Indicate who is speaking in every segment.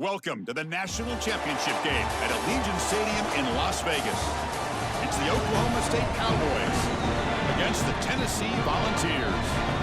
Speaker 1: Welcome to the National Championship game at Allegiant Stadium in Las Vegas. It's the Oklahoma State Cowboys against the Tennessee Volunteers.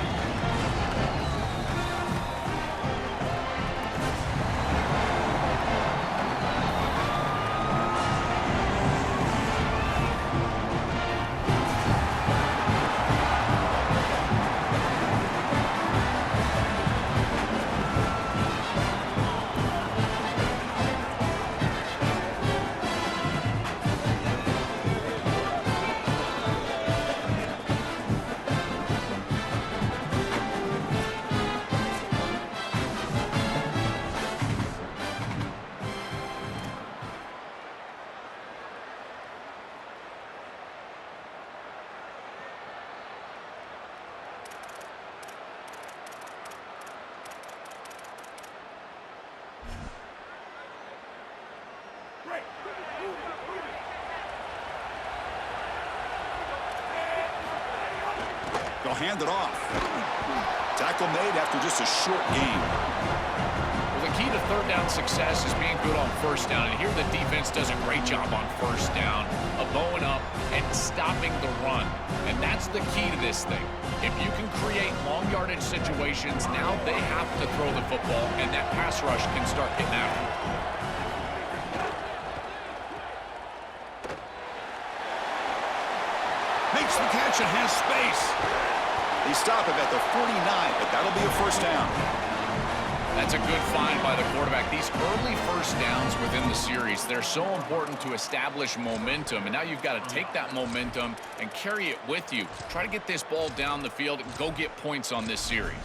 Speaker 1: They'll hand it off. Tackle made after just a short gain.
Speaker 2: Well, the key to third down success is being good on first down. And here the defense does a great job on first down of bowing up and stopping the run. And that's the key to this thing. If you can create long yardage situations, now they have to throw the football, and that pass rush can start getting after it.
Speaker 1: Makes the catch and has space. They stop him at the 49, but that'll be a first down.
Speaker 2: That's a good find by the quarterback. These early first downs within the series, they're so important to establish momentum. And now you've got to take that momentum and carry it with you. Try to get this ball down the field and go get points on this series.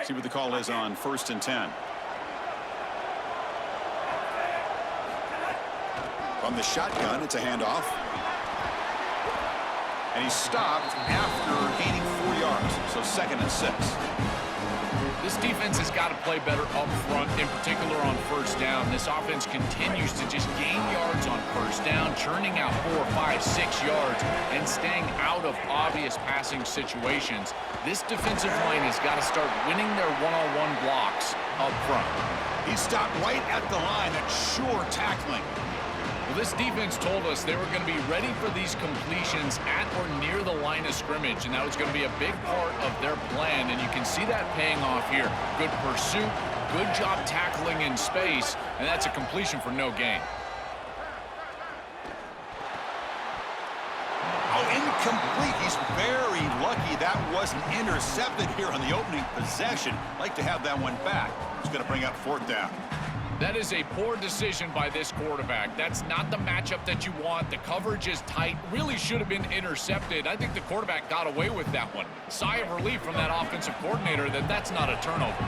Speaker 1: See what the call is on 1st and 10. From the shotgun, it's a handoff. And he's stopped after gaining 4 yards. So 2nd and 6.
Speaker 2: This defense has got to play better up front, in particular on first down. This offense continues to just gain yards on first down, churning out 4, 5, 6 yards, and staying out of obvious passing situations. This defensive line has got to start winning their one-on-one blocks up front.
Speaker 1: He stopped right at the line. That's sure tackling.
Speaker 2: Well, this defense told us they were going to be ready for these completions at or near the line of scrimmage, and that was going to be a big part of their plan, and you can see that paying off here. Good pursuit, good job tackling in space, and that's a completion for no gain.
Speaker 1: Oh, incomplete. He's very lucky that wasn't intercepted here on the opening possession. Like to have that one back. He's going to bring up 4th down.
Speaker 2: That is a poor decision by this quarterback. That's not the matchup that you want. The coverage is tight. Really should have been intercepted. I think the quarterback got away with that one. Sigh of relief from that offensive coordinator that that's not a turnover.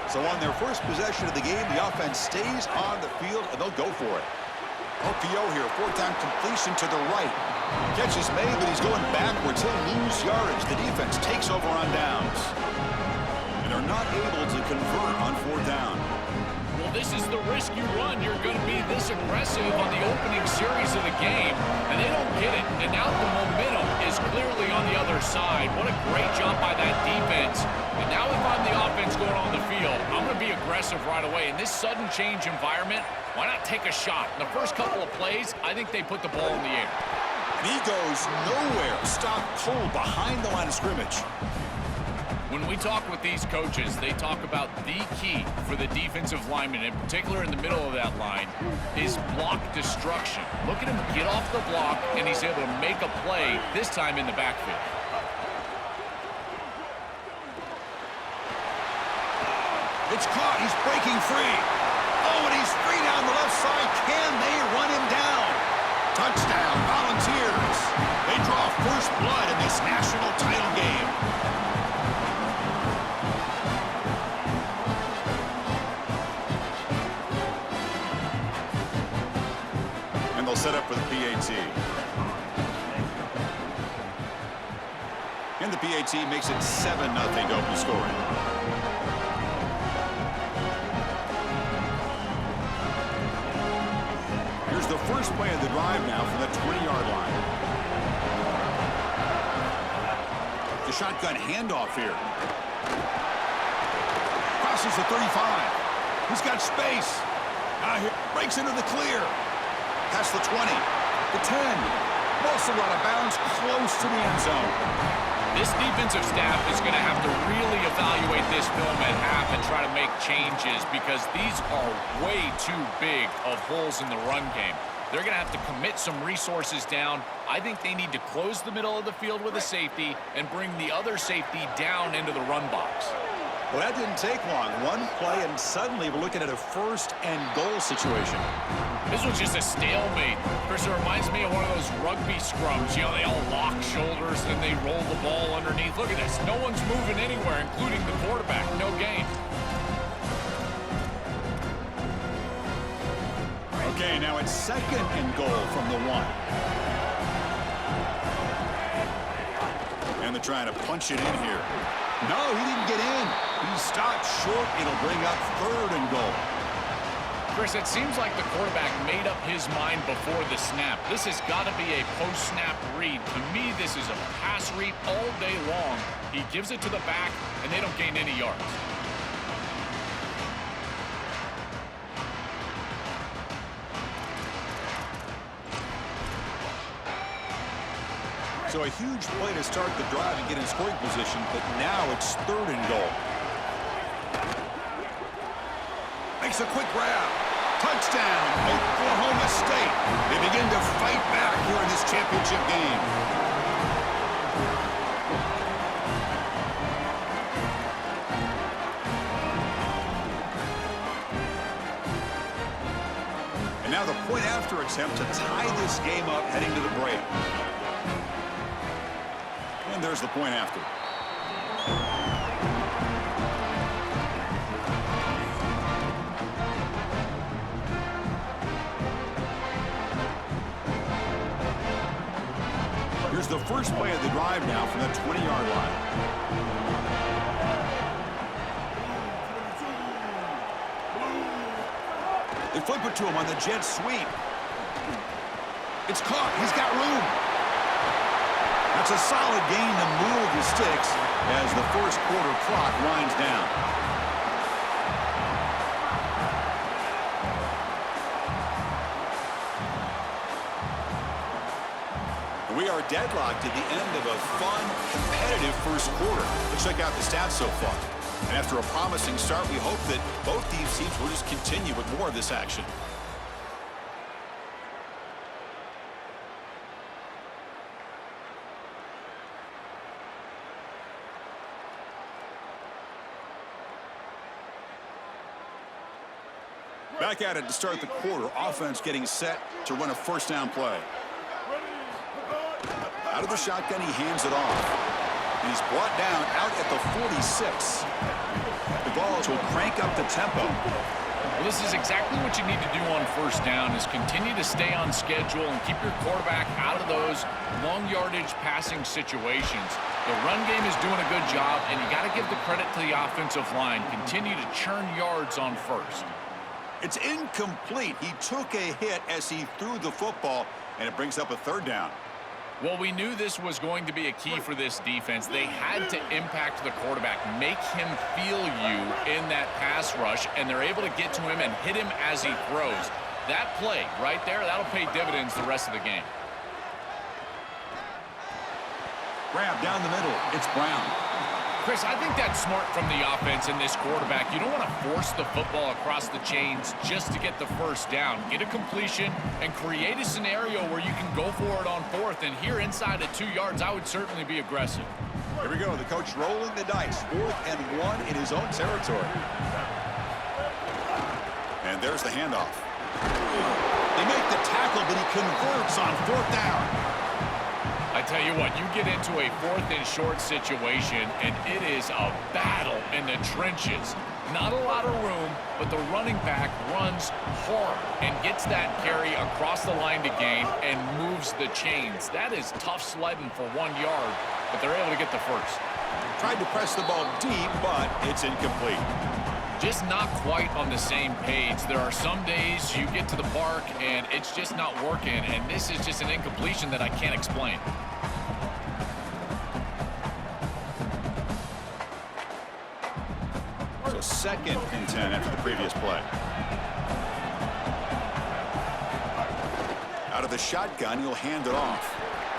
Speaker 1: So on their first possession of the game, the offense stays on the field, and they'll go for it. RPO here, 4th down completion to the right. Catch is made, but he's going backwards. He'll lose yardage. The defense takes over on downs. And are not able to convert on 4th down.
Speaker 2: This is the risk you run. You're going to be this aggressive on the opening series of the game, and they don't get it. And now the momentum is clearly on the other side. What a great job by that defense. And now if I'm the offense going on the field, I'm going to be aggressive right away. In this sudden change environment, why not take a shot? In the first couple of plays, I think they put the ball in the air.
Speaker 1: And he goes nowhere. Stopped cold behind the line of scrimmage.
Speaker 2: When we talk with these coaches, they talk about the key for the defensive lineman, in particular in the middle of that line, is block destruction. Look at him get off the block, and he's able to make a play, this time in the backfield.
Speaker 1: It's caught. He's breaking free. Oh, and he's free down the left side. Can they run him down? Touchdown, Volunteers. They draw first blood in this national title game. Set up for the PAT. And the PAT makes it 7-0 to open scoring. Here's the first play of the drive now from the 20-yard line. The shotgun handoff here. Crosses the 35. He's got space. Now here breaks into the clear. Past the 20, the 10. Also out of bounds, close to the end zone.
Speaker 2: This defensive staff is going to have to really evaluate this film at half and try to make changes because these are way too big of holes in the run game. They're going to have to commit some resources down. I think they need to close the middle of the field with a safety and bring the other safety down into the run box.
Speaker 1: Well, that didn't take long. One play, and suddenly we're looking at a 1st and goal situation.
Speaker 2: This was just a stalemate. Chris, it reminds me of one of those rugby scrums. You know, they all lock shoulders and they roll the ball underneath. Look at this. No one's moving anywhere, including the quarterback. No gain.
Speaker 1: Okay, now it's 2nd and goal from the 1. And they're trying to punch it in here. No, he didn't get in. He stopped short. It'll bring up 3rd and goal.
Speaker 2: Chris, it seems like the quarterback made up his mind before the snap. This has got to be a post-snap read. To me, this is a pass read all day long. He gives it to the back, and they don't gain any yards.
Speaker 1: So a huge play to start the drive and get in scoring position, but now it's 3rd and goal. Makes a quick grab. Touchdown, Oklahoma State. They begin to fight back here in this championship game. And now the point after attempt to tie this game up heading to the break. And there's the point after. Here's the first play of the drive now from the 20-yard line. They flip it to him on the jet sweep. It's caught. He's got room. That's a solid gain to move the sticks as the first quarter clock winds down. We are deadlocked at the end of a fun, competitive first quarter. Let's check out the stats so far. And after a promising start, we hope that both these teams will just continue with more of this action. Back at it to start the quarter. Offense getting set to run a first down play. Out of the shotgun, he hands it off. And he's brought down out at the 46. The ball will crank up the tempo.
Speaker 2: Well, this is exactly what you need to do on first down is continue to stay on schedule and keep your quarterback out of those long yardage passing situations. The run game is doing a good job, and you got to give the credit to the offensive line. Continue to churn yards on first.
Speaker 1: It's incomplete. He took a hit as he threw the football, and it brings up a 3rd down.
Speaker 2: Well, we knew this was going to be a key for this defense. They had to impact the quarterback, make him feel you in that pass rush, and they're able to get to him and hit him as he throws. That play right there, that'll pay dividends the rest of the game.
Speaker 1: Grab down the middle. It's Brown.
Speaker 2: Chris, I think that's smart from the offense and this quarterback. You don't want to force the football across the chains just to get the first down. Get a completion and create a scenario where you can go for it on 4th. And here inside at 2 yards, I would certainly be aggressive.
Speaker 1: Here we go. The coach rolling the dice. 4th and 1 in his own territory. And there's the handoff. They make the tackle, but he converts on 4th down.
Speaker 2: I tell you what, you get into a 4th and short situation, and it is a battle in the trenches. Not a lot of room, but the running back runs hard and gets that carry across the line to gain and moves the chains. That is tough sledding for 1 yard, but they're able to get the first.
Speaker 1: Tried to press the ball deep, but it's incomplete.
Speaker 2: Just not quite on the same page. There are some days you get to the park and it's just not working, and this is just an incompletion that I can't explain.
Speaker 1: So 2nd and 10 after the previous play. Out of the shotgun, he'll hand it off.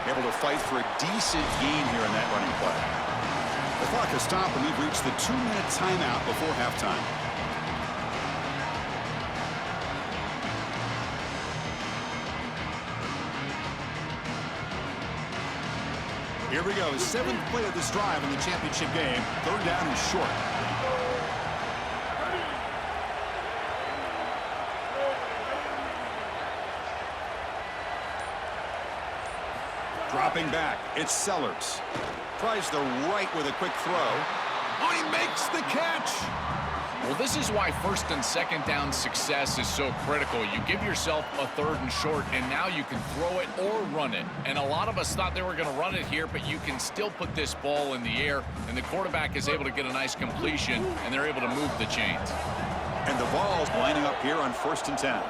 Speaker 1: Able to fight for a decent gain here in that running play. The clock has stopped, and we've reached the 2-minute timeout before halftime. Here we go. 7th play of this drive in the championship game. 3rd down and short. Dropping back, it's Sellers. Tries the right with a quick throw. Oh, he makes the catch.
Speaker 2: Well, this is why 1st and 2nd down success is so critical. You give yourself a 3rd and short, and now you can throw it or run it. And a lot of us thought they were going to run it here, but you can still put this ball in the air, and the quarterback is able to get a nice completion, and they're able to move the chains.
Speaker 1: And the ball's lining up here on 1st and 10.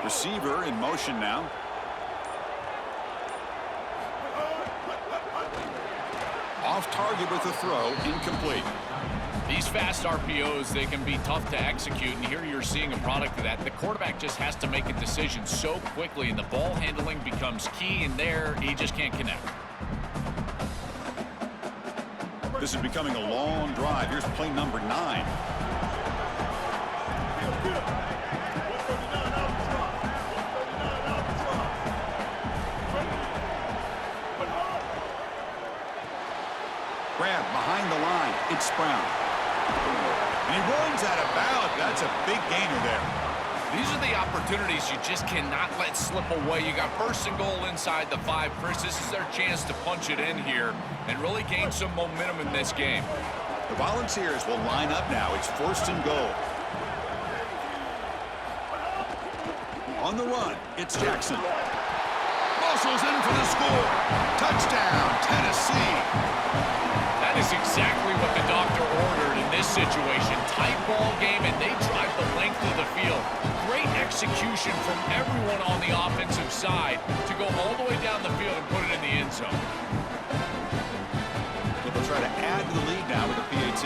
Speaker 1: Receiver in motion now. Off target with the throw, incomplete.
Speaker 2: These fast RPOs, they can be tough to execute, and here you're seeing a product of that. The quarterback just has to make a decision so quickly, and the ball handling becomes key, and there he just can't connect.
Speaker 1: This is becoming a long drive. Here's play number 9. Grab behind the line. It's Brown. And he runs out of bounds. That's a big gainer there.
Speaker 2: These are the opportunities you just cannot let slip away. You got 1st and goal inside the 5. Chris, this is their chance to punch it in here and really gain some momentum in this game.
Speaker 1: The Volunteers will line up now. It's 1st and goal. On the run, it's Jackson. Muscles in for the score. Touchdown, Tennessee.
Speaker 2: That is exactly what the doctor ordered in this situation. Tight ball game, and they drive the length of the field. Great execution from everyone on the offensive side to go all the way down the field and put it in the end zone.
Speaker 1: They'll try to add to the lead now with a PAT.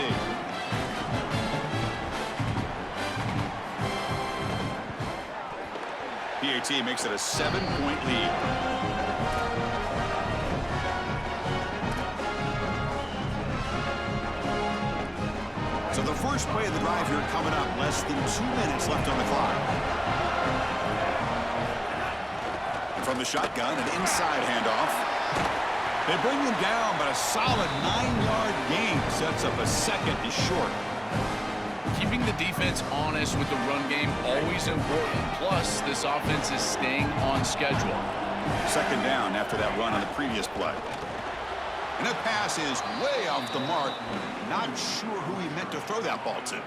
Speaker 1: PAT makes it a 7-point lead. So the first play of the drive here coming up. Less than 2 minutes left on the clock. And from the shotgun, an inside handoff. They bring him down, but a solid 9-yard gain sets up a second. He's short.
Speaker 2: Keeping the defense honest with the run game, always important. Plus, this offense is staying on schedule.
Speaker 1: 2nd down after that run on the previous play. And that pass is way off the mark. Not sure who he meant to throw that ball to.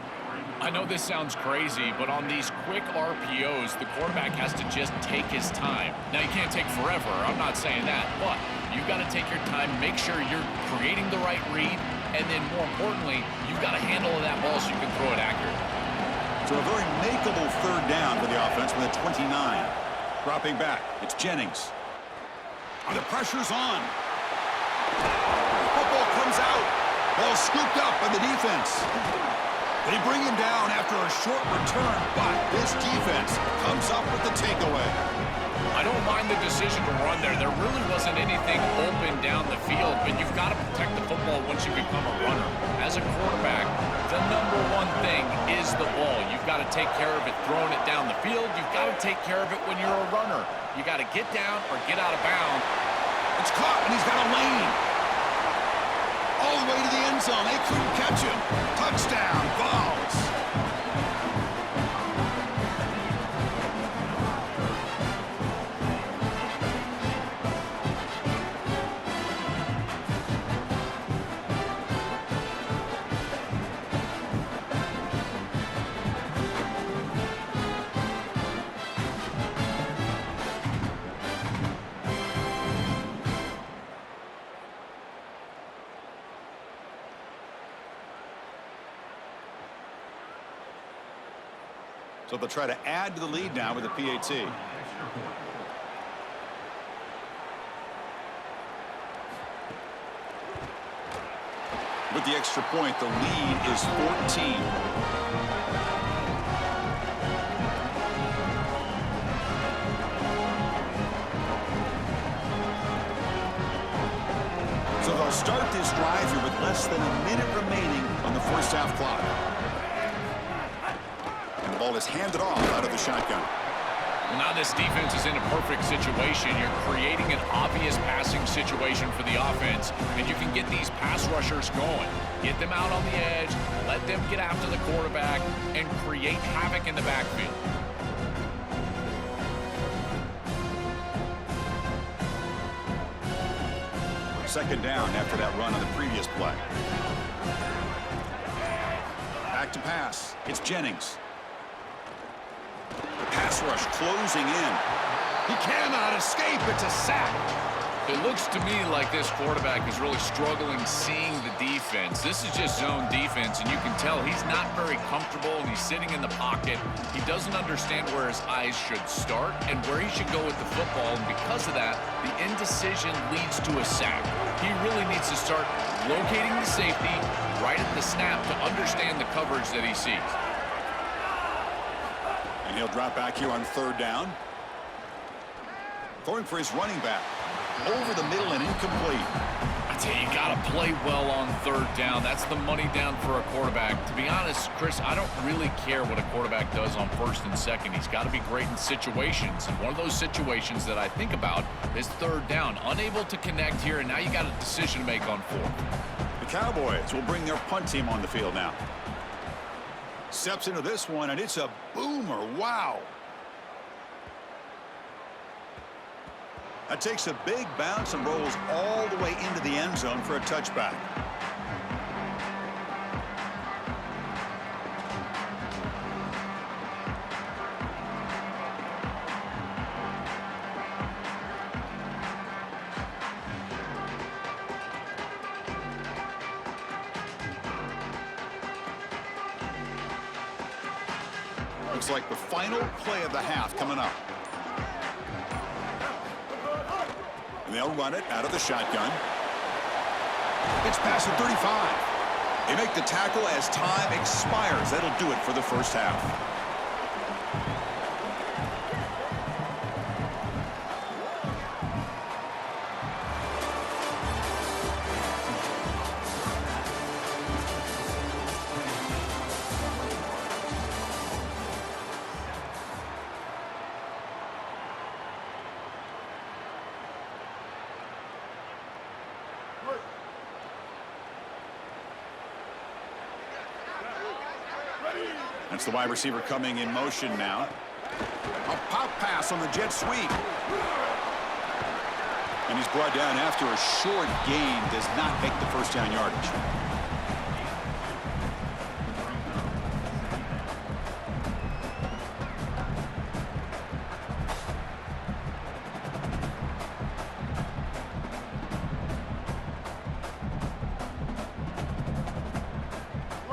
Speaker 2: I know this sounds crazy, but on these quick RPOs, the quarterback has to just take his time. Now, you can't take forever. I'm not saying that, but you've got to take your time, make sure you're creating the right read, and then more importantly, you've got to handle that ball so you can throw it accurately.
Speaker 1: So a very makeable 3rd down for the offense with a 29. Dropping back, it's Jennings. And the pressure's on. Football comes out. Ball scooped up by the defense. They bring him down after a short return, but this defense comes up with the takeaway.
Speaker 2: I don't mind the decision to run there. There really wasn't anything open down the field, but you've got to protect the football once you become a runner. As a quarterback, the #1 thing is the ball. You've got to take care of it throwing it down the field. You've got to take care of it when you're a runner. You got to get down or get out of bounds.
Speaker 1: It's caught, and he's got a lane. All the way to the end zone. They couldn't catch him. Touchdown, Vols. So they'll try to add to the lead now with a PAT. With the extra point, the lead is 14. So they'll start this drive here with less than a minute remaining on the 1st half clock. And the ball is handed off out of the shotgun.
Speaker 2: Well, now this defense is in a perfect situation. You're creating an obvious passing situation for the offense, and you can get these pass rushers going. Get them out on the edge, let them get after the quarterback, and create havoc in the backfield.
Speaker 1: Second down after that run on the previous play. Back to pass. It's Jennings. The pass rush closing in. He cannot escape. It's a sack.
Speaker 2: It looks to me like this quarterback is really struggling seeing the defense. This is just zone defense, and you can tell he's not very comfortable, and he's sitting in the pocket. He doesn't understand where his eyes should start and where he should go with the football, and because of that, the indecision leads to a sack. He really needs to start locating the safety right at the snap to understand the coverage that he sees.
Speaker 1: And he'll drop back here on 3rd down. Throwing for his running back. Over the middle and incomplete.
Speaker 2: I tell you, you got to play well on 3rd down. That's the money down for a quarterback. To be honest, Chris, I don't really care what a quarterback does on 1st and 2nd. He's got to be great in situations. And one of those situations that I think about is 3rd down. Unable to connect here, and now you got a decision to make on 4th.
Speaker 1: The Cowboys will bring their punt team on the field now. Steps into this one, and it's a boomer. Wow. That takes a big bounce and rolls all the way into the end zone for a touchback. Looks like the final play of the half coming up. And they'll run it out of the shotgun. It's past the 35. They make the tackle as time expires. That'll do it for the first half. That's the wide receiver coming in motion now. A pop pass on the jet sweep. And he's brought down after a short gain. Does not make the first down yardage.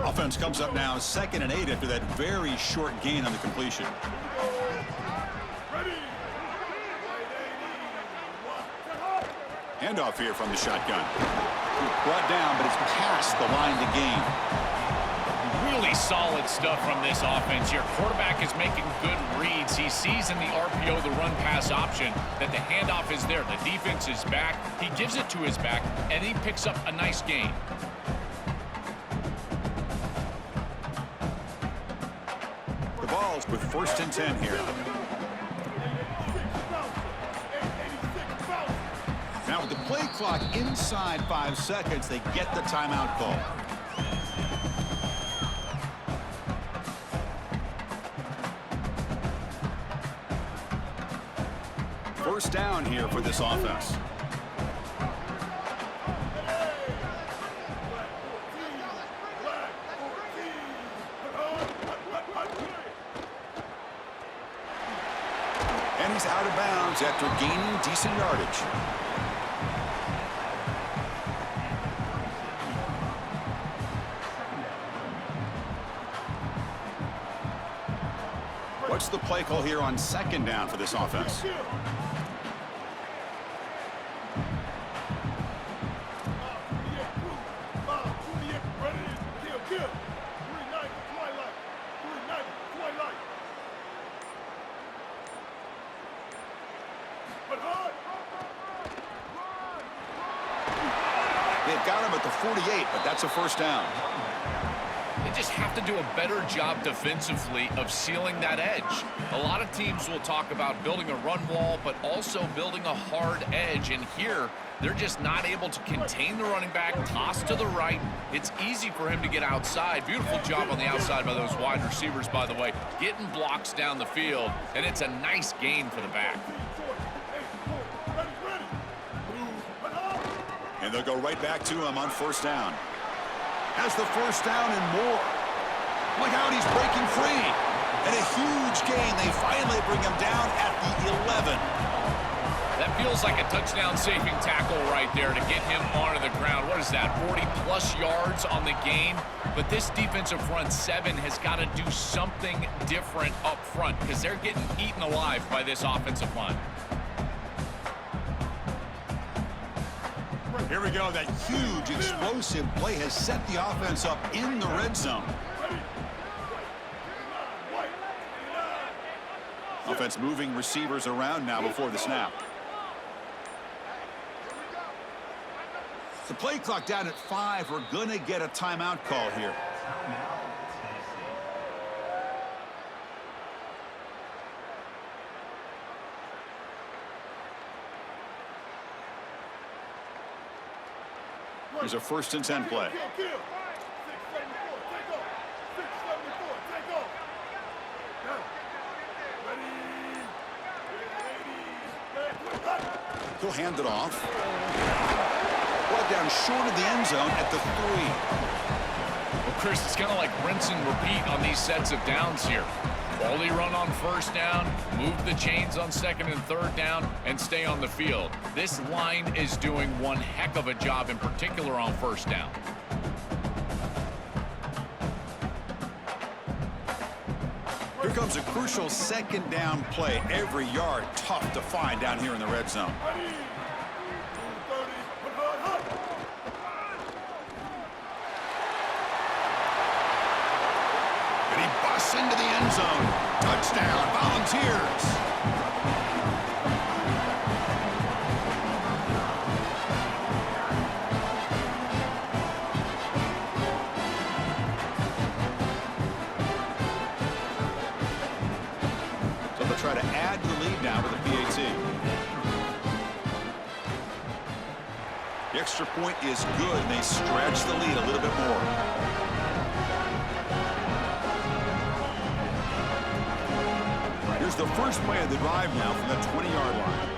Speaker 1: Offense comes up now 2nd and 8 after that very short gain on the completion. Handoff here from the shotgun. Brought down, but it's past the line to gain.
Speaker 2: Really solid stuff from this offense here. Quarterback is making good reads. He sees in the RPO, the run-pass option, that the handoff is there. The defense is back. He gives it to his back, and he picks up a nice gain.
Speaker 1: With 1st and 10 here. Now with the play clock inside 5 seconds, they get the timeout call. First down here for this offense. And he's out of bounds after gaining decent yardage. What's the play call here on 2nd down for this offense? They've got him at the 48, but that's a first down.
Speaker 2: They just have to do a better job defensively of sealing that edge. A lot of teams will talk about building a run wall, but also building a hard edge. And here, they're just not able to contain the running back, toss to the right. It's easy for him to get outside. Beautiful job on the outside by those wide receivers, by the way, getting blocks down the field. And it's a nice gain for the back.
Speaker 1: And they'll go right back to him on 1st down. Has the 1st down and more. Look out, he's breaking free. And a huge gain. They finally bring him down at the 11.
Speaker 2: That feels like a touchdown-saving tackle right there to get him onto the ground. What is that, 40-plus yards on the game? But this defensive front seven has got to do something different up front because they're getting eaten alive by this offensive line.
Speaker 1: Here we go. That huge, explosive play has set the offense up in the red zone. Offense moving receivers around now before the snap. The play clock down at 5. We're going to get a timeout call here. Here's a 1st and 10 play. He'll hand it off. Brought down short of the end zone at the 3.
Speaker 2: Well, Chris, it's kind of like rinse and repeat on these sets of downs here. Quality run on 1st down, move the chains on 2nd and 3rd down, and stay on the field. This line is doing one heck of a job, in particular on 1st down.
Speaker 1: Here comes a crucial 2nd down play. Every yard tough to find down here in the red zone. And he busts into the end zone. Touchdown, Volunteers. Try to add to the lead now with a PAT. The extra point is good, and they stretch the lead a little bit more. Here's the first play of the drive now from the 20-yard line.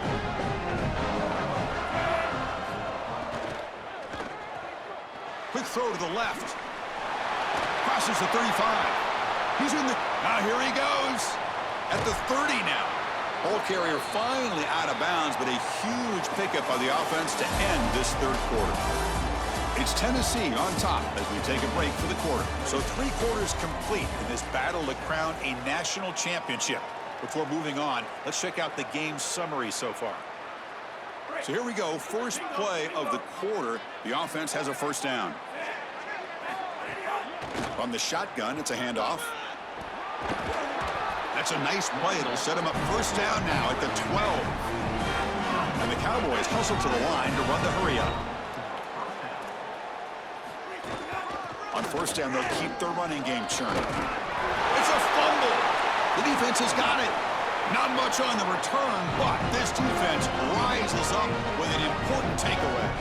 Speaker 1: Quick throw to the left. Crosses the 35. He's in the... Now here he goes. At the 30 now. Ball carrier finally out of bounds, but a huge pickup by the offense to end this 3rd quarter. It's Tennessee on top as we take a break for the quarter. So 3 quarters complete in this battle to crown a national championship. Before moving on, let's check out the game summary so far. So here we go. First play of the quarter. The offense has a 1st down. From the shotgun, it's a handoff. That's a nice play. It'll set him up 1st down now at the 12. And the Cowboys hustle to the line to run the hurry up. On 1st down, they'll keep their running game churning. It's a fumble. The defense has got it. Not much on the return, but this defense rises up with an important takeaway.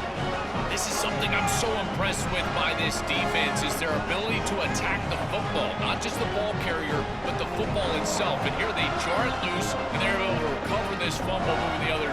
Speaker 2: This is something I'm so impressed with by this defense is their ability to attack the football, not just the ball carrier, but the football itself. And here they jar it loose, and they're able to recover this fumble moving the other